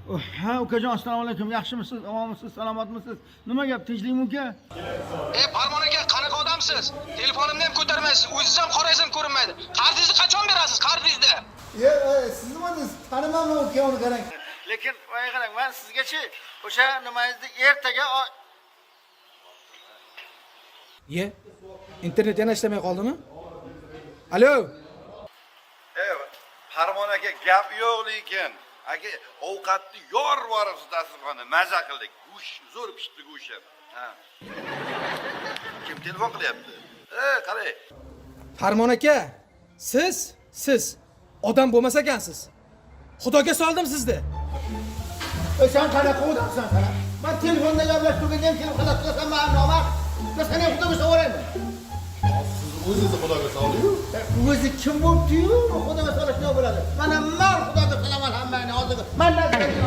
Ha, ukajon, assalomu alaykum. Yaxshimisiz? Omonmisiz? Salomatmisiz? Nima gap? Tinchlikmi uka? Farmon aka, qanaqa odamsiz? Telefonimni ham ko'tarmaysiz, o'zingiz ham qoraysiz ham ko'rinmaydi. Qarzingizni qachon berasiz? Qarzingizni. Siz nimangiz? Tanimayman uka, uni qarang. Lekin voy qarang, men sizgachi o'sha nimangizni ertaga internet yana ishlamay qoldimi? Alo. Farmon aka, gap yo'q lekin. Aka, ovqatni yorvoribsiz dasturxonda, maza qildik. Go'sht zo'r pishdi go'sht. Ha. Kim telefon qilyapti? Qarang. Farmon aka, siz odam bo'lmas ekansiz. Xudoga soldim sizni. Sen qanaqa odamsan qara? Men telefonda gaplashib turganda ham telefonda qilasan, men nomard. Sen ham xudoga so'rayman. O'zingizni xudoga soldi-yu. O'zi kim bo'pti-yu? Xudoga solish nima bo'ladi? Mana men xudoga qilaman hammani hozir. Men